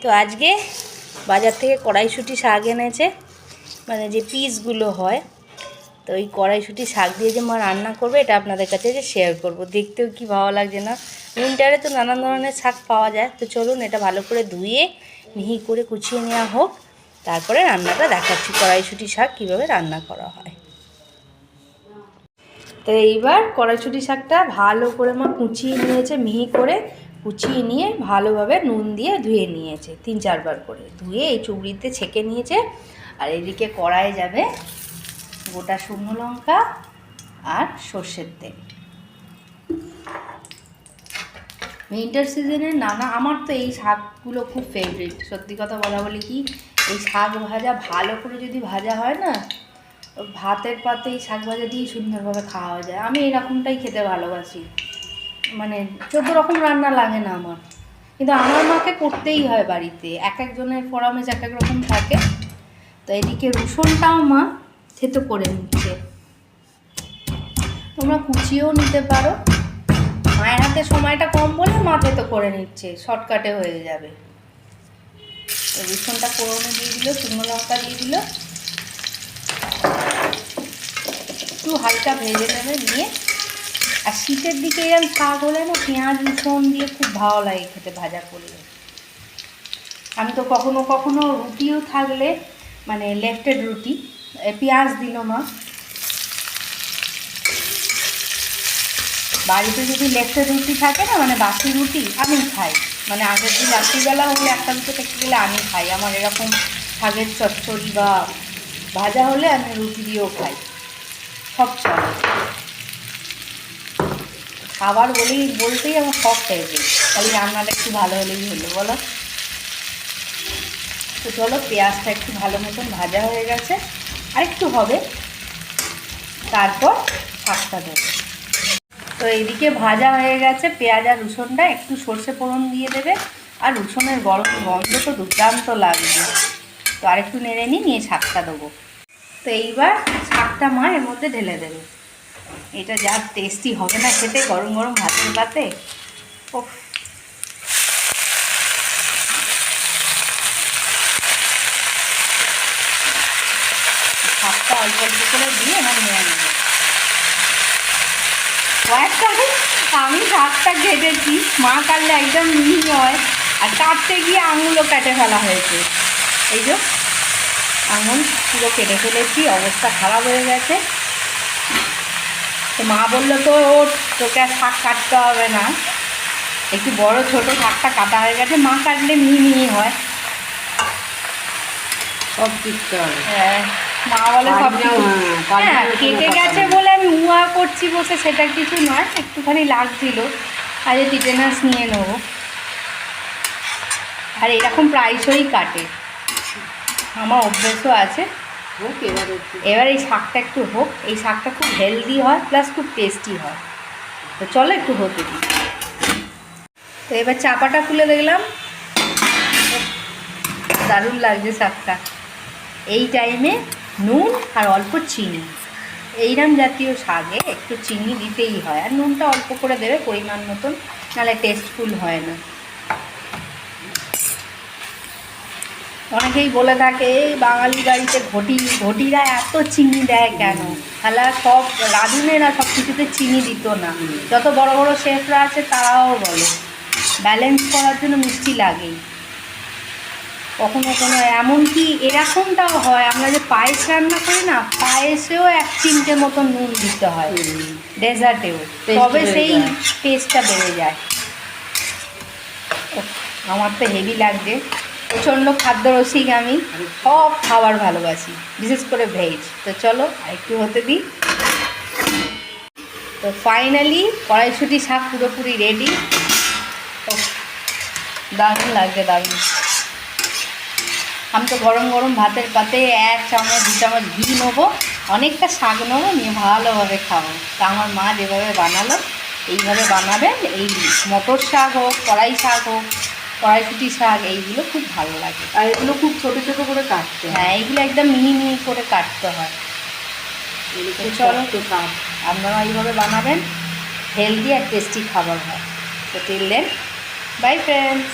তো আজকে বাজার থেকে কড়াইশুঁটি শাক এনেছে, মানে যে পিসগুলো হয়। তো ওই কড়াইশুঁটি শাক দিয়ে যে মা রান্না করবে, এটা আপনাদের কাছে যে শেয়ার করব। দেখতেও কি ভালো লাগছে না? উইন্টারে তো নানান ধরনের শাক পাওয়া যায়। তো চলুন এটা ভালো করে ধুয়ে মিহি করে কুচিয়ে নেওয়া হোক, তারপরে রান্নাটা দেখাচ্ছি কড়াইশুঁটি শাক কীভাবে রান্না করা হয়। তো এইবার কড়াইশুঁটি শাকটা ভালো করে মা কুচিয়ে নিয়েছে, মিহি করে কুচিয়ে নিয়ে ভালোভাবে নুন দিয়ে ধুয়ে নিয়েছে, 3-4 বার করে ধুয়ে এই চুবড়িতে ছেঁকে নিয়েছে। আর এদিকে কড়াইয়ে যাবে গোটা শুকনো লঙ্কা আর সর্ষের তেল। উইন্টার সিজনে আমার তো এই শাকগুলো খুব ফেভারিট। সত্যি কথা বলা বলে কি, এই শাক ভাজা ভালো করে যদি ভাজা হয় না, ভাতের পাতে এই শাক ভাজা দিয়ে সুন্দরভাবে খাওয়া যায়। আমি এরকমটাই খেতে ভালোবাসি, মানে 14 রকম রান্না লাগে না আমার, কিন্তু আমার মাকে করতেই হয় বাড়িতে। এক একজনের ফরমেজ এক এক রকম থাকে। তো এদিকে রসুনটাও মা থেতো করে নিচ্ছে, তোমরা কুচিয়েও নিতে পারো। মায়ের হাতে সময়টা কম বলে মা থেতো করে নিচ্ছে, শর্টকাটে হয়ে যাবে। তো রসুনটা ফোড়নে দিয়ে দিল, শুকনো লঙ্কা দিয়ে দিল, একটু হালকা ভেজে নেবে নিয়ে। আর শীতের দিকে এরকম শাক হলে না পেঁয়াজ রসুন দিয়ে খুব ভালো লাগে খেতে ভাজা করলে। আমি তো কখনো কখনো রুটিও থাকলে, মানে লেফটেড রুটি, পেঁয়াজ দিল মা। বাড়িতে যদি লেফটেড রুটি থাকে না, মানে বাসি রুটি, আমি খাই। মানে আগের দিন রাত্রিবেলা হলে একটা দুটো থেকে গেলে আমি খাই। আমার এরকম শাকের চচ্চড়ি বা ভাজা হলে আমি রুটি দিয়েও খাই, সব চলে। খাবার বলতেই আমার শখ টাইপের, খালি রান্নাটা একটু ভালো হলেই হলো, বলো। তো চলো, পেঁয়াজটা একটু ভালো মতন ভাজা হয়ে গেছে, আর একটু হবে, তারপর শাকটা দেবো। তো এইদিকে ভাজা হয়ে গেছে পেঁয়াজ আর রসুনটা, একটু সর্ষে ফোড়ন দিয়ে দেবে। আর রসুনের গরম গন্ধ তো দুর্দান্ত লাগবে। তো আরেকটু নেড়ে নিয়ে শাকটা দেবো। তো এইবার শাকটা মা এর মধ্যে ঢেলে দেবে। এটা যা টেস্টি হবে না খেতে, গরম গরম ভাতের পাতে। ও, শাকটা অল্প অল্প করে দিয়ে আমার নেড়ে নেবে। আমি শাকটা কেটেছি, মা কাটলে একদম মিহি হয়, আর কাটতে গিয়ে আঙুলও কেটে ফেলা হয়েছে। এই যে আঙুল পুরো কেটে ফেলেছি, অবস্থা খারাপ হয়ে গেছে। তো মা বললো তো তোকে আর শাক কাটতে হবে না, একটু বড় ছোট শাকটা কাটা হয়ে গেছে, মা কাটলে মিহি মিহি হয়, সব কিনতে হবে। হ্যাঁ, মা বলে সব কিছু। হ্যাঁ, কেটে গেছে বলে আমি উয়া করছি বসে, সেটা কিছু নয়, একটুখানি লাগছিল। আরে টিটেনাস নিয়ে নেবো। আর এরকম প্রায়শই কাটে, আমার অভ্যেসও আছে। এবার এই শাকটা একটু হোক, এই শাকটা খুব হেলদি হয়, প্লাস খুব টেস্টি হয়। তো চলো একটু হতে দিই। তো এবার চাপাটা খুলে দেখলাম, দারুণ লাগছে শাকটা। এই টাইমে নুন আর অল্প চিনি, এইরকম জাতীয় শাকে একটু চিনি দিতেই হয়, আর নুনটা অল্প করে দেবে পরিমাণ মতন, নাহলে টেস্টফুল হয় না। অনেকেই বলে থাকে এই বাঙালি বাড়িতে ঘটিরা এত চিনি দেয় কেন? তাহলে সব রাঁধুনেরা সব কিছুতে চিনি দিত না। যত বড় বড় শেফরা আছে তারাও বলে ব্যালেন্স করার জন্য মিষ্টি লাগেই। কখনো কোনো এমনকি এরকমটাও হয়, আমরা যে পায়েস রান্না করি না, পায়েসেও 1 চিমটে মতন নুন দিতে হয়, ডেজার্টেও, তবে সেই টেস্টটা বেড়ে যায়। আমার তো হেভি লাগছে, প্রচণ্ড খাদ্য রসিক আমি, সব খাবার ভালোবাসি, বিশেষ করে ভেজ। তো চলো একটু হতে দিই। তো ফাইনালি কড়াইশুঁটি শাক পুরোপুরি রেডি। দারুণ লাগছে, দারুণ। আমি তো গরম গরম ভাতের পাতে 1 চামচ 2 চামচ ঘি নেবো, অনেকটা শাক নেবো, নিয়ে ভালোভাবে খাবো। তা আমার মা যেভাবে বানালো এইভাবে বানাবেন। এই মটর শাক হোক, কড়াই শাক হোক, কড়াইশুঁটি শাক, এইগুলো খুব ভালো লাগে। আর এগুলো খুব ছোটো ছোটো করে কাটতে হয়। হ্যাঁ, এইগুলো একদম মিহি মিহি করে কাটতে হয়। চলো আপনারা এইভাবে বানাবেন, হেলদি আর টেস্টি খাবার হয়। তো টিল দেন, বাই ফ্রেন্ডস।